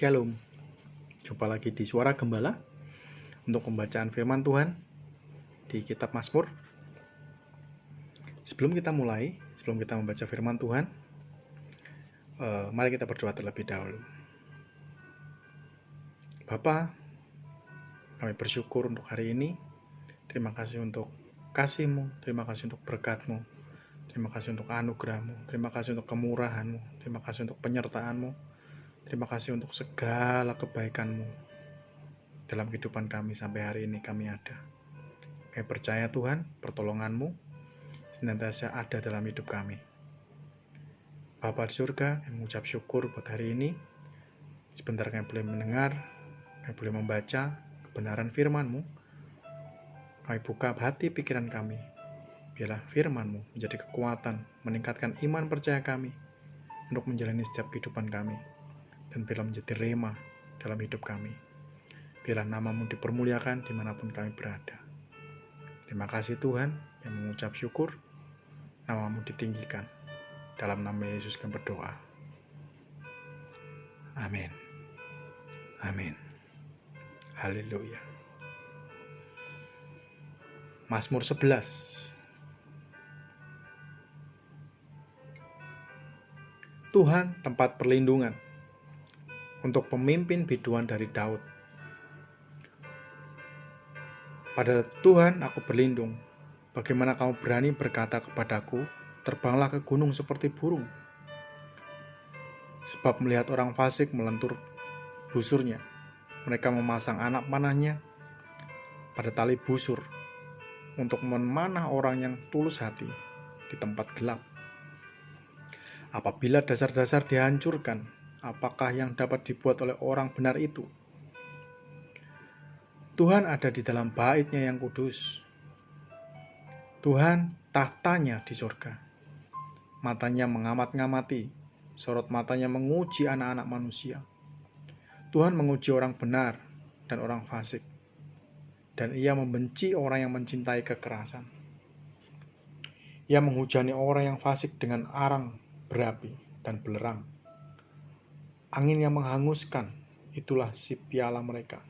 Shalom. Jumpa lagi di Suara Gembala untuk pembacaan firman Tuhan di kitab Mazmur. Sebelum kita membaca firman Tuhan, mari kita berdoa terlebih dahulu. Bapa, kami bersyukur untuk hari ini. Terima kasih untuk kasih-Mu, terima kasih untuk berkat-Mu, terima kasih untuk anugerah-Mu, terima kasih untuk kemurahan-Mu, terima kasih untuk penyertaan-Mu. Terima kasih untuk segala kebaikan-Mu dalam kehidupan kami sampai hari ini kami ada. Kami percaya Tuhan, pertolongan-Mu senantiasa ada dalam hidup kami. Bapa di surga, kami mengucap syukur buat hari ini. Sebentar kami boleh mendengar, kami boleh membaca kebenaran firman-Mu. Kami buka hati pikiran kami. Biarlah firman-Mu menjadi kekuatan, meningkatkan iman percaya kami untuk menjalani setiap kehidupan kami. Dan biarlah menjadi rema dalam hidup kami. Biarlah nama-Mu dipermuliakan dimanapun kami berada. Terima kasih Tuhan, yang mengucap syukur, nama-Mu ditinggikan. Dalam nama Yesus kami berdoa. Amin. Amin. Haleluya. Mazmur 11. Tuhan tempat perlindungan untuk pemimpin biduan dari Daud. Pada Tuhan aku berlindung. Bagaimana kamu berani berkata kepadaku, terbanglah ke gunung seperti burung? Sebab melihat orang fasik melentur busurnya, mereka memasang anak panahnya pada tali busur untuk memanah orang yang tulus hati di tempat gelap. Apabila dasar-dasar dihancurkan, apakah yang dapat dibuat oleh orang benar itu? Tuhan ada di dalam bait-Nya yang kudus. Tuhan tahtanya di surga. Matanya mengamat-ngamati, sorot matanya menguji anak-anak manusia. Tuhan menguji orang benar dan orang fasik, dan Ia membenci orang yang mencintai kekerasan. Ia menghujani orang yang fasik dengan arang berapi dan belerang. Angin yang menghanguskan, itulah si piala mereka.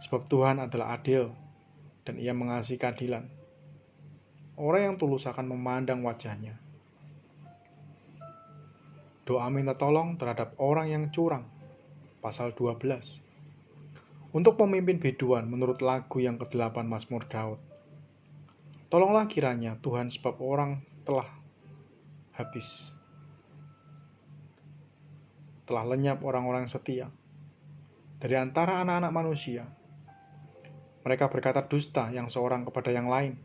Sebab Tuhan adalah adil, dan Ia mengasihi keadilan. Orang yang tulus akan memandang wajah-Nya. Doa minta tolong terhadap orang yang curang. Pasal 12. Untuk pemimpin biduan menurut lagu yang ke-8 Mazmur Daud. Tolonglah kiranya Tuhan, sebab orang telah habis. Telah lenyap orang-orang setia dari antara anak-anak manusia. Mereka berkata dusta yang seorang kepada yang lain.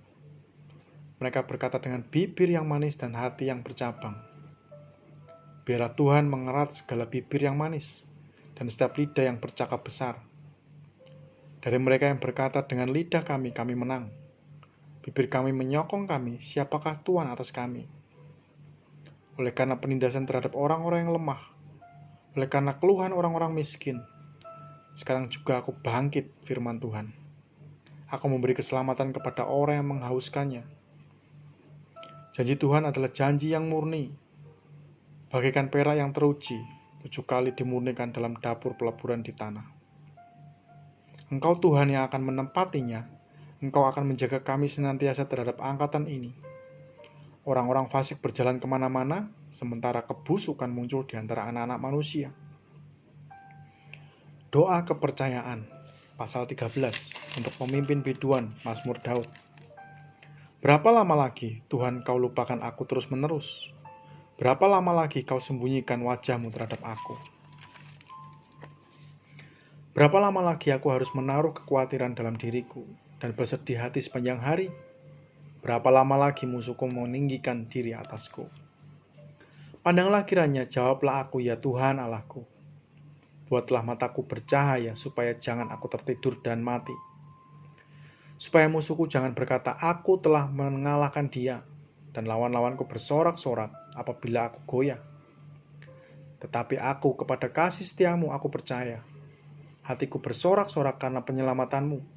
Mereka berkata dengan bibir yang manis dan hati yang bercabang. Biarlah Tuhan mengerat segala bibir yang manis dan setiap lidah yang bercakap besar. Dari mereka yang berkata dengan lidah kami menang. Bibir kami menyokong kami, siapakah Tuhan atas kami? Oleh karena penindasan terhadap orang-orang yang lemah, oleh karena keluhan orang-orang miskin, sekarang juga aku bangkit, firman Tuhan. Aku memberi keselamatan kepada orang yang menghauskannya. Janji Tuhan adalah janji yang murni, bagaikan perak yang teruji, 7 kali dimurnikan dalam dapur peleburan di tanah. Engkau Tuhan yang akan menempatinya, Engkau akan menjaga kami senantiasa terhadap angkatan ini. Orang-orang fasik berjalan kemana-mana, sementara kebusukan muncul di antara anak-anak manusia. Doa kepercayaan, pasal 13, untuk pemimpin biduan, Mazmur Daud. Berapa lama lagi, Tuhan, kau lupakan aku terus-menerus? Berapa lama lagi kau sembunyikan wajah-Mu terhadap aku? Berapa lama lagi aku harus menaruh kekhawatiran dalam diriku dan bersedih hati sepanjang hari? Berapa lama lagi musuhku meninggikan diri atasku? Pandanglah kiranya, jawablah aku, ya Tuhan Allahku. Buatlah mataku bercahaya, supaya jangan aku tertidur dan mati. Supaya musuhku jangan berkata, aku telah mengalahkan dia, dan lawan-lawanku bersorak-sorak apabila aku goyah. Tetapi aku kepada kasih setiamu aku percaya. Hatiku bersorak-sorak karena penyelamatanmu.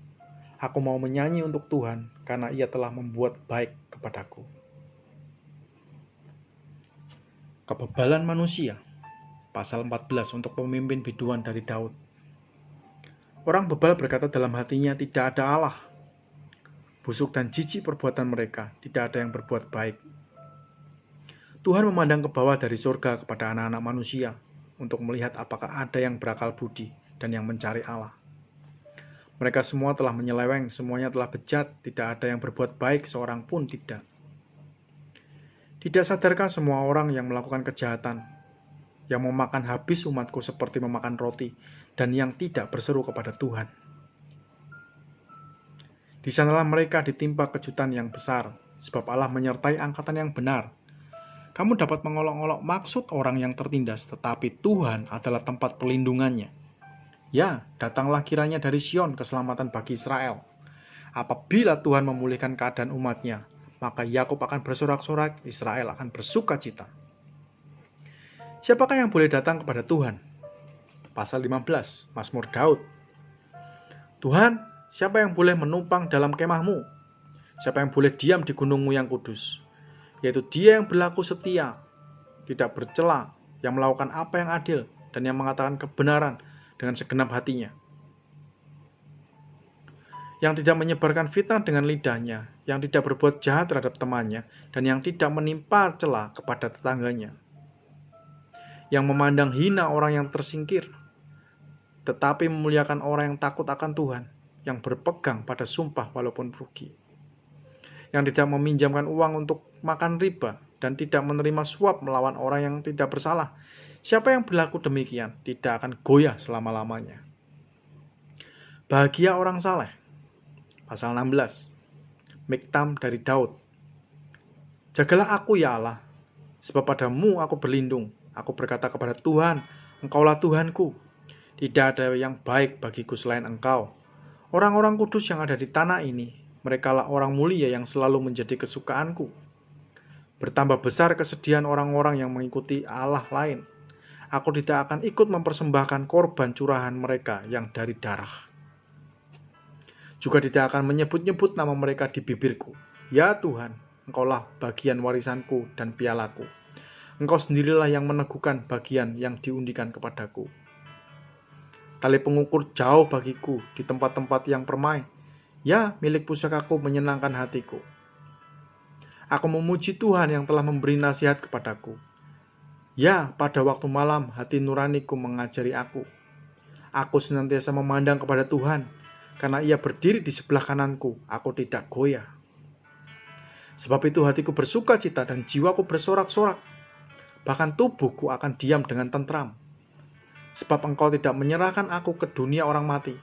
Aku mau menyanyi untuk Tuhan, karena Ia telah membuat baik kepadaku. Kebebalan manusia, pasal 14 untuk pemimpin biduan dari Daud. Orang bebal berkata dalam hatinya, tidak ada Allah. Busuk dan jijik perbuatan mereka, tidak ada yang berbuat baik. Tuhan memandang ke bawah dari surga kepada anak-anak manusia untuk melihat apakah ada yang berakal budi dan yang mencari Allah. Mereka semua telah menyeleweng, semuanya telah bejat, tidak ada yang berbuat baik, seorang pun tidak. Tidak sadarkah semua orang yang melakukan kejahatan, yang memakan habis umatku seperti memakan roti, dan yang tidak berseru kepada Tuhan? Di sanalah mereka ditimpa kejutan yang besar, sebab Allah menyertai angkatan yang benar. Kamu dapat mengolok-olok maksud orang yang tertindas, tetapi Tuhan adalah tempat perlindungannya. Ya, datanglah kiranya dari Sion keselamatan bagi Israel. Apabila Tuhan memulihkan keadaan umatnya, maka Yakub akan bersorak-sorak, Israel akan bersuka cita. Siapakah yang boleh datang kepada Tuhan? Pasal 15, Mazmur Daud. Tuhan, siapa yang boleh menumpang dalam kemahmu? Siapa yang boleh diam di gunungmu yang kudus? Yaitu dia yang berlaku setia, tidak bercela, yang melakukan apa yang adil, dan yang mengatakan kebenaran dengan segenap hatinya. Yang tidak menyebarkan fitnah dengan lidahnya, yang tidak berbuat jahat terhadap temannya, dan yang tidak menimpa cela kepada tetangganya. Yang memandang hina orang yang tersingkir, tetapi memuliakan orang yang takut akan Tuhan, yang berpegang pada sumpah walaupun rugi. Yang tidak meminjamkan uang untuk makan riba, dan tidak menerima suap melawan orang yang tidak bersalah. Siapa yang berlaku demikian tidak akan goyah selama-lamanya. Bahagia orang saleh. Pasal 16, Miktam dari Daud. Jagalah aku ya Allah, sebab padamu aku berlindung. Aku berkata kepada Tuhan, Engkaulah Tuhanku. Tidak ada yang baik bagiku selain Engkau. Orang-orang kudus yang ada di tanah ini, merekalah orang mulia yang selalu menjadi kesukaanku. Bertambah besar kesedihan orang-orang yang mengikuti Allah lain. Aku tidak akan ikut mempersembahkan korban curahan mereka yang dari darah. Juga tidak akan menyebut-nyebut nama mereka di bibirku. Ya Tuhan, Engkaulah bagian warisanku dan pialaku. Engkau sendirilah yang meneguhkan bagian yang diundikan kepadaku. Tali pengukur jauh bagiku di tempat-tempat yang permai. Ya, milik pusakaku menyenangkan hatiku. Aku memuji Tuhan yang telah memberi nasihat kepadaku. Ya, pada waktu malam hati nuraniku mengajari aku. Aku senantiasa memandang kepada Tuhan, karena Ia berdiri di sebelah kananku, aku tidak goyah. Sebab itu hatiku bersuka cita dan jiwaku bersorak-sorak. Bahkan tubuhku akan diam dengan tentram. Sebab Engkau tidak menyerahkan aku ke dunia orang mati,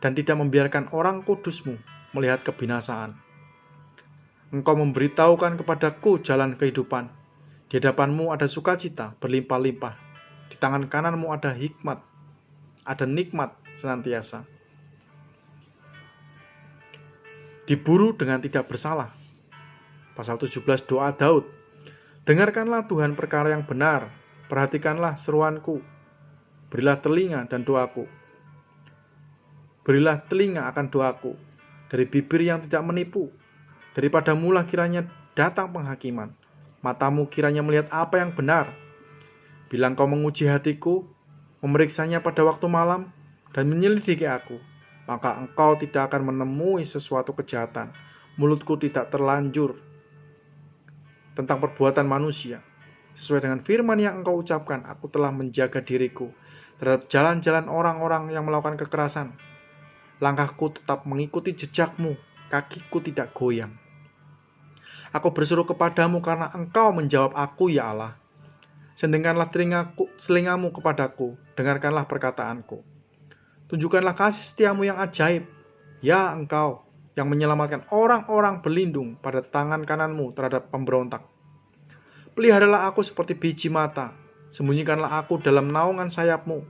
dan tidak membiarkan orang kudus-Mu melihat kebinasaan. Engkau memberitahukan kepadaku jalan kehidupan. Di hadapan-Mu ada sukacita berlimpah-limpah. Di tangan kanan-Mu ada hikmat, ada nikmat senantiasa. Diburu dengan tidak bersalah. Pasal 17 doa Daud. Dengarkanlah Tuhan perkara yang benar, perhatikanlah seruanku. Berilah telinga dan doaku. Berilah telinga akan doaku, dari bibir yang tidak menipu. Daripadamu lah kiranya datang penghakiman. Matamu kiranya melihat apa yang benar. Bila Engkau menguji hatiku, memeriksanya pada waktu malam, dan menyelidiki aku, maka Engkau tidak akan menemui sesuatu kejahatan. Mulutku tidak terlanjur tentang perbuatan manusia. Sesuai dengan firman yang Engkau ucapkan, aku telah menjaga diriku terhadap jalan-jalan orang-orang yang melakukan kekerasan. Langkahku tetap mengikuti jejak-Mu, kakiku tidak goyang. Aku berseru kepadamu karena Engkau menjawab aku, ya Allah. Sendingkanlah telingamu kepadaku, dengarkanlah perkataanku. Tunjukkanlah kasih setiamu yang ajaib. Ya Engkau yang menyelamatkan orang-orang berlindung pada tangan kananmu terhadap pemberontak. Peliharalah aku seperti biji mata, sembunyikanlah aku dalam naungan sayapmu.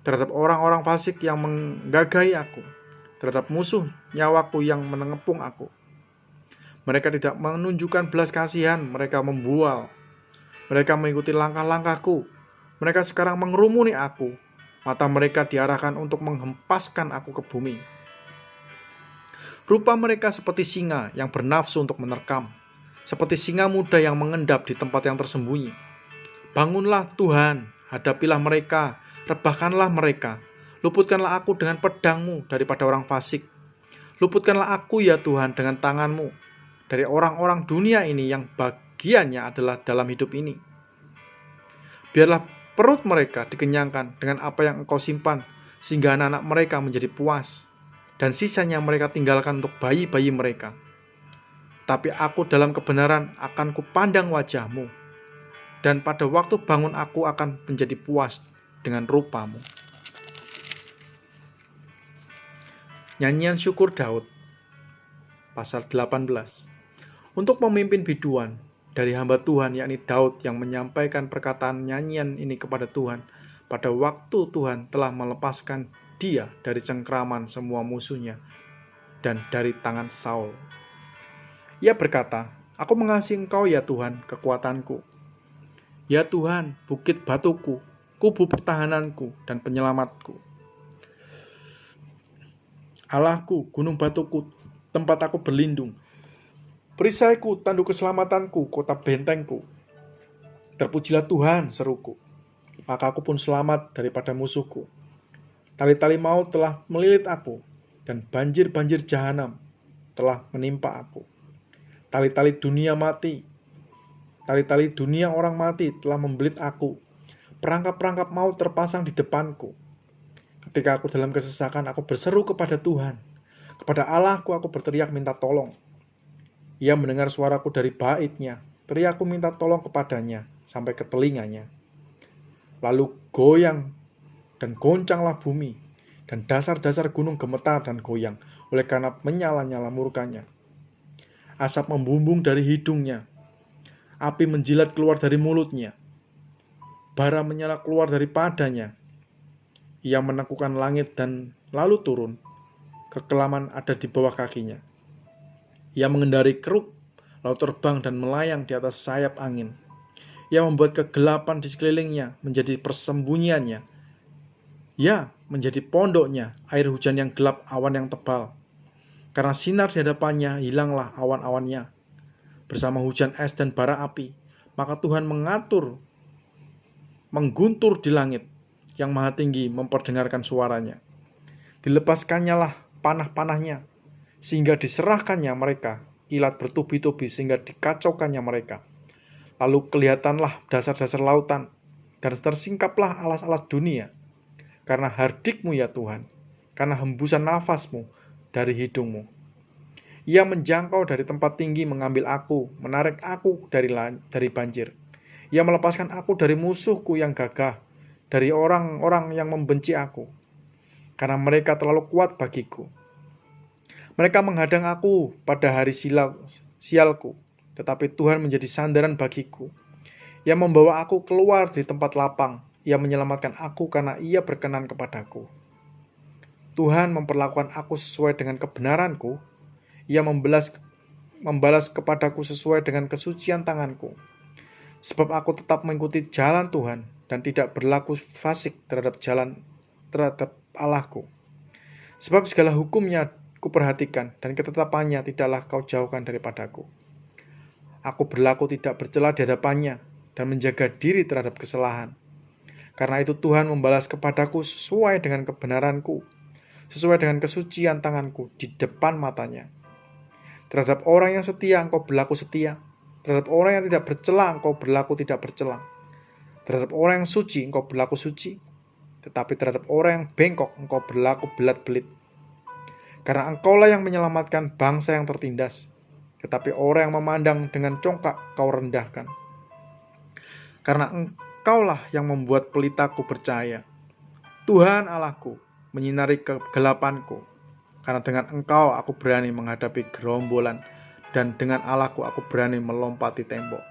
Terhadap orang-orang fasik yang menggagahi aku, terhadap musuh nyawaku yang menengepung aku. Mereka tidak menunjukkan belas kasihan, mereka membual. Mereka mengikuti langkah-langkahku. Mereka sekarang mengerumuni aku. Mata mereka diarahkan untuk menghempaskan aku ke bumi. Rupa mereka seperti singa yang bernafsu untuk menerkam, seperti singa muda yang mengendap di tempat yang tersembunyi. Bangunlah Tuhan, hadapilah mereka, rebahkanlah mereka. Luputkanlah aku dengan pedang-Mu daripada orang fasik. Luputkanlah aku ya Tuhan dengan tangan-Mu dari orang-orang dunia ini yang bagiannya adalah dalam hidup ini. Biarlah perut mereka dikenyangkan dengan apa yang Engkau simpan, sehingga anak-anak mereka menjadi puas, dan sisanya mereka tinggalkan untuk bayi-bayi mereka. Tapi aku dalam kebenaran akan kupandang wajah-Mu, dan pada waktu bangun aku akan menjadi puas dengan rupa-Mu. Nyanyian syukur Daud, pasal 18. Untuk memimpin biduan dari hamba Tuhan, yakni Daud, yang menyampaikan perkataan nyanyian ini kepada Tuhan pada waktu Tuhan telah melepaskan dia dari cengkraman semua musuhnya dan dari tangan Saul. Ia berkata, "Aku mengasihi Engkau ya Tuhan, kekuatanku. Ya Tuhan, bukit batuku, kubu pertahananku dan penyelamatku. Allahku, gunung batuku, tempat aku berlindung. Perisaiku, tanduk keselamatanku, kota bentengku. Terpujilah Tuhan, seruku. Maka aku pun selamat daripada musuhku. Tali-tali maut telah melilit aku, dan banjir-banjir jahanam telah menimpa aku. Tali-tali dunia mati, tali-tali dunia orang mati telah membelit aku. Perangkap-perangkap maut terpasang di depanku. Ketika aku dalam kesesakan, aku berseru kepada Tuhan. Kepada Allahku aku berteriak minta tolong. Ia mendengar suaraku dari baitnya. Teriakku minta tolong kepadanya sampai ke telinganya. Lalu goyang dan goncanglah bumi, dan dasar-dasar gunung gemetar dan goyang oleh karena menyala-nyala murkanya. Asap membumbung dari hidungnya, api menjilat keluar dari mulutnya, bara menyala keluar daripadanya. Ia menekukkan langit dan lalu turun. Kekelaman ada di bawah kakinya. Ia mengendari keruk, lalu terbang dan melayang di atas sayap angin. Ia membuat kegelapan di sekelilingnya menjadi persembunyiannya. Ya, menjadi pondoknya, air hujan yang gelap, awan yang tebal. Karena sinar di hadapannya, hilanglah awan-awannya. Bersama hujan es dan bara api, maka Tuhan mengguntur di langit. Yang maha tinggi memperdengarkan suaranya. Dilepaskannya lah panah-panahnya, sehingga diserahkannya mereka, kilat bertubi-tubi sehingga dikacaukannya mereka. Lalu kelihatanlah dasar-dasar lautan, dan tersingkaplah alas-alas dunia. Karena hardikmu ya Tuhan, karena hembusan nafasmu dari hidungmu. Ia menjangkau dari tempat tinggi mengambil aku, menarik aku dari banjir. Ia melepaskan aku dari musuhku yang gagah, dari orang-orang yang membenci aku, karena mereka terlalu kuat bagiku. Mereka menghadang aku pada hari sialku, tetapi Tuhan menjadi sandaran bagiku. Ia membawa aku keluar di tempat lapang. Ia menyelamatkan aku karena Ia berkenan kepadaku. Tuhan memperlakukan aku sesuai dengan kebenaranku. Ia membalas kepadaku sesuai dengan kesucian tanganku. Sebab aku tetap mengikuti jalan Tuhan dan tidak berlaku fasik terhadap Allahku. Sebab segala hukumnya kuperhatikan dan ketetapannya tidaklah kau jauhkan daripadaku. Aku berlaku tidak bercela di hadapannya dan menjaga diri terhadap kesalahan. Karena itu Tuhan membalas kepadaku sesuai dengan kebenaranku, sesuai dengan kesucian tanganku di depan matanya. Terhadap orang yang setia engkau berlaku setia. Terhadap orang yang tidak bercela engkau berlaku tidak bercela. Terhadap orang yang suci engkau berlaku suci. Tetapi terhadap orang yang bengkok engkau berlaku belat-belit. Karena engkaulah yang menyelamatkan bangsa yang tertindas. Tetapi orang yang memandang dengan congkak kau rendahkan. Karena engkaulah yang membuat pelitaku percaya. Tuhan Allahku menyinari kegelapanku. Karena dengan engkau aku berani menghadapi gerombolan, dan dengan Allahku aku berani melompati tembok.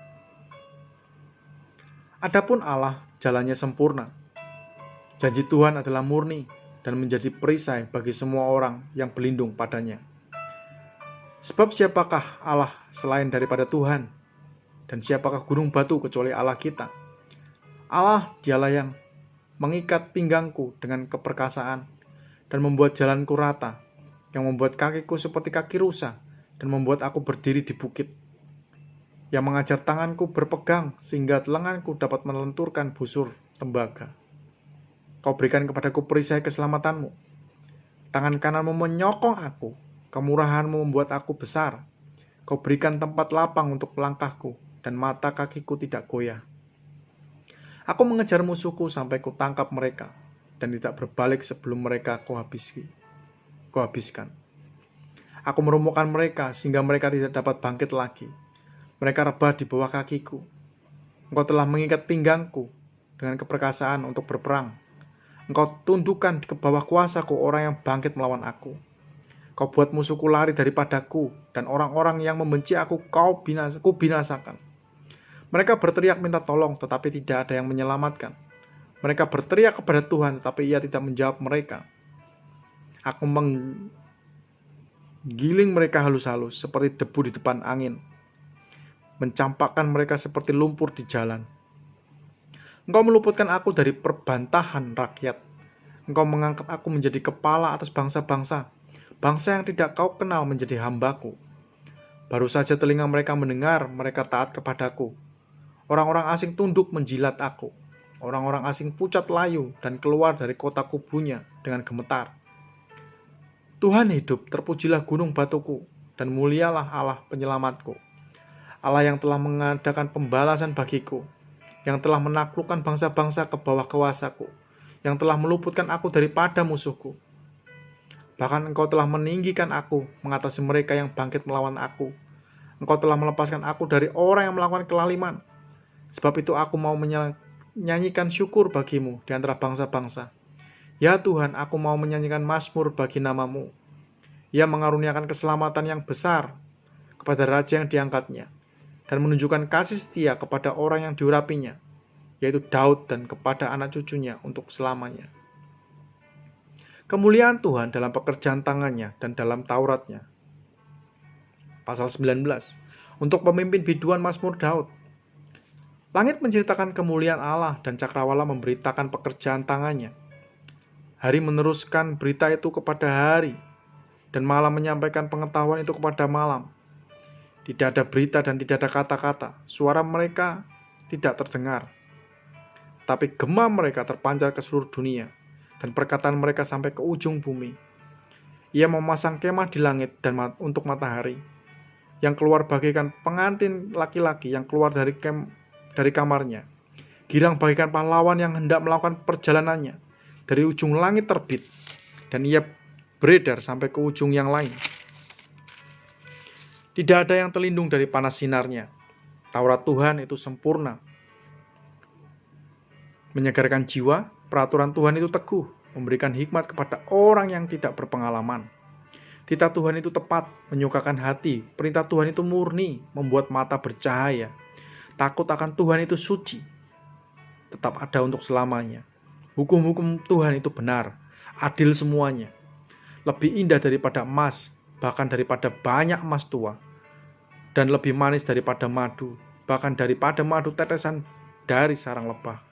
Adapun Allah jalannya sempurna. Janji Tuhan adalah murni dan menjadi perisai bagi semua orang yang berlindung padanya. Sebab siapakah Allah selain daripada Tuhan? Dan siapakah gunung batu kecuali Allah kita? Allah dialah yang mengikat pinggangku dengan keperkasaan dan membuat jalanku rata, yang membuat kakiku seperti kaki rusa dan membuat aku berdiri di bukit. yang mengajar tanganku berpegang sehingga lenganku dapat melenturkan busur tembaga. Kau berikan kepadaku perisai keselamatanmu. Tangan kananmu menyokong aku, kemurahanmu membuat aku besar. Kau berikan tempat lapang untuk langkahku, dan mata kakiku tidak goyah. Aku mengejar musuhku sampai ku tangkap mereka, dan tidak berbalik sebelum mereka kau habiskan. Aku merumukkan mereka sehingga mereka tidak dapat bangkit lagi. Mereka rebah di bawah kakiku. Engkau telah mengikat pinggangku dengan keperkasaan untuk berperang. Engkau tundukkan ke bawah kuasaku orang yang bangkit melawan aku. Kau buat musuhku lari daripadaku, dan orang-orang yang membenci aku kau binasakan. Mereka berteriak minta tolong, tetapi tidak ada yang menyelamatkan. Mereka berteriak kepada Tuhan, tetapi Ia tidak menjawab mereka. Aku menggiling mereka halus-halus seperti debu di depan angin, mencampakkan mereka seperti lumpur di jalan. Engkau meluputkan aku dari perbantahan rakyat. Engkau mengangkat aku menjadi kepala atas bangsa-bangsa. Bangsa yang tidak kau kenal menjadi hambaku. Baru saja telinga mereka mendengar, mereka taat kepadaku. Orang-orang asing tunduk menjilat aku. Orang-orang asing pucat layu dan keluar dari kota kubunya dengan gemetar. Tuhan hidup, terpujilah gunung batuku, dan mulialah Allah penyelamatku. Allah yang telah mengadakan pembalasan bagiku, yang telah menaklukkan bangsa-bangsa ke bawah kuasaku, yang telah meluputkan aku daripada musuhku. Bahkan Engkau telah meninggikan aku mengatasi mereka yang bangkit melawan aku. Engkau telah melepaskan aku dari orang yang melakukan kelaliman. Sebab itu aku mau menyanyikan syukur bagimu di antara bangsa-bangsa. Ya Tuhan, aku mau menyanyikan mazmur bagi nama-Mu. Ia mengaruniakan keselamatan yang besar kepada raja yang diangkatnya, dan menunjukkan kasih setia kepada orang yang diurapinya, yaitu Daud, dan kepada anak cucunya untuk selamanya. Kemuliaan Tuhan dalam pekerjaan tangannya dan dalam Tauratnya. Pasal 19. Untuk pemimpin biduan Mazmur Daud. Langit menceritakan kemuliaan Allah dan cakrawala memberitakan pekerjaan tangannya. Hari meneruskan berita itu kepada hari, dan malam menyampaikan pengetahuan itu kepada malam. Tidak ada berita dan tidak ada kata-kata. Suara mereka tidak terdengar. Tapi gema mereka terpancar ke seluruh dunia, dan perkataan mereka sampai ke ujung bumi. Ia memasang kemah di langit dan untuk matahari, yang keluar bagaikan pengantin laki-laki yang keluar dari kamarnya. Girang bagaikan pahlawan yang hendak melakukan perjalanannya. Dari ujung langit terbit, dan ia beredar sampai ke ujung yang lain. Tidak ada yang terlindung dari panas sinarnya. Taurat Tuhan itu sempurna, menyegarkan jiwa. Peraturan Tuhan itu teguh, memberikan hikmat kepada orang yang tidak berpengalaman. Titah Tuhan itu tepat, menyukakan hati. Perintah Tuhan itu murni, membuat mata bercahaya. Takut akan Tuhan itu suci, tetap ada untuk selamanya. Hukum-hukum Tuhan itu benar, adil semuanya. Lebih indah daripada emas, bahkan daripada banyak emas tua. Dan lebih manis daripada madu, bahkan daripada madu tetesan dari sarang lebah.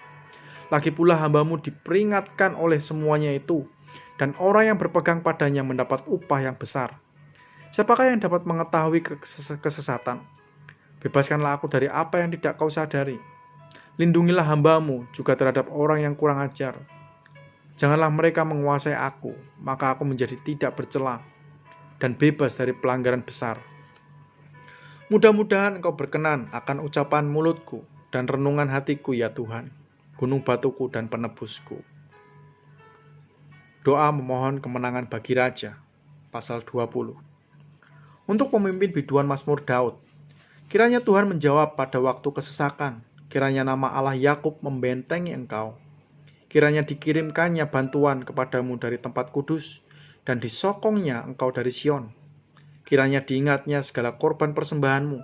Lagi pula hamba-Mu diperingatkan oleh semuanya itu, dan orang yang berpegang padanya mendapat upah yang besar. Siapakah yang dapat mengetahui kesesatan? Bebaskanlah aku dari apa yang tidak Kau sadari. Lindungilah hamba-Mu juga terhadap orang yang kurang ajar. Janganlah mereka menguasai aku, maka aku menjadi tidak bercela dan bebas dari pelanggaran besar. Mudah-mudahan Engkau berkenan akan ucapan mulutku dan renungan hatiku, ya Tuhan, gunung batuku dan penebusku. Doa memohon kemenangan bagi raja. Pasal 20. Untuk pemimpin biduan Mazmur Daud. Kiranya Tuhan menjawab pada waktu kesesakan. Kiranya nama Allah Yakub membentengi engkau. Kiranya dikirimkannya bantuan kepadamu dari tempat kudus, dan disokongnya engkau dari Sion. Kiranya diingatnya segala korban persembahanmu,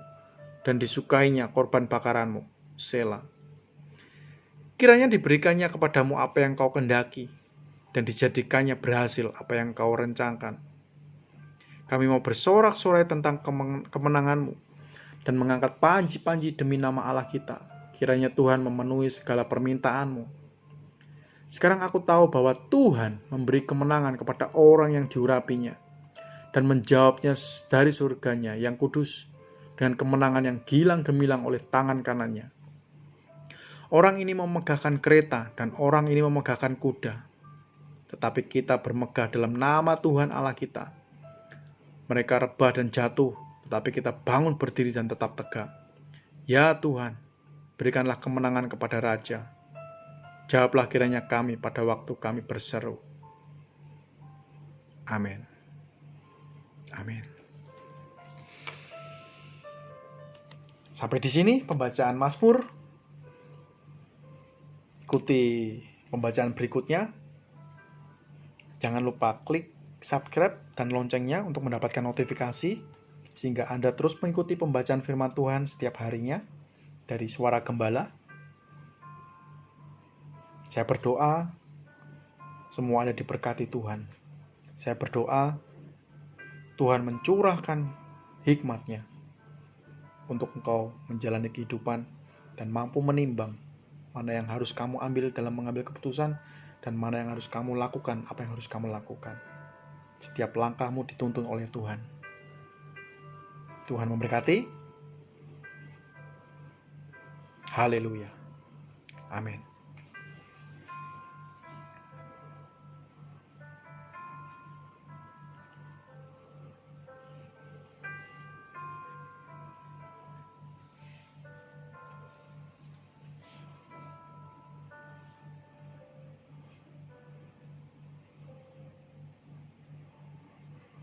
dan disukainya korban bakaranmu. Sela. Kiranya diberikannya kepadamu apa yang kau kendaki, dan dijadikannya berhasil apa yang kau rencangkan. Kami mau bersorak-sorai tentang kemenanganmu, dan mengangkat panji-panji demi nama Allah kita. Kiranya Tuhan memenuhi segala permintaanmu. Sekarang aku tahu bahwa Tuhan memberi kemenangan kepada orang yang diurapinya, dan menjawabnya dari surganya yang kudus, dengan kemenangan yang gilang gemilang oleh tangan kanannya. Orang ini memegahkan kereta dan orang ini memegahkan kuda. Tetapi kita bermegah dalam nama Tuhan Allah kita. Mereka rebah dan jatuh, tetapi kita bangun berdiri dan tetap tegak. Ya Tuhan, berikanlah kemenangan kepada Raja. Jawablah kiranya kami pada waktu kami berseru. Amin. Amin. Sampai di sini pembacaan Mazmur. Ikuti pembacaan berikutnya. Jangan lupa klik subscribe dan loncengnya untuk mendapatkan notifikasi, sehingga Anda terus mengikuti pembacaan firman Tuhan setiap harinya dari Suara Gembala. Saya berdoa semua Anda diberkati Tuhan. Saya berdoa Tuhan mencurahkan hikmat-Nya untuk engkau menjalani kehidupan dan mampu menimbang mana yang harus kamu ambil dalam mengambil keputusan dan mana yang harus kamu lakukan, apa yang harus kamu lakukan. Setiap langkahmu dituntun oleh Tuhan. Tuhan memberkati. Haleluya. Amin.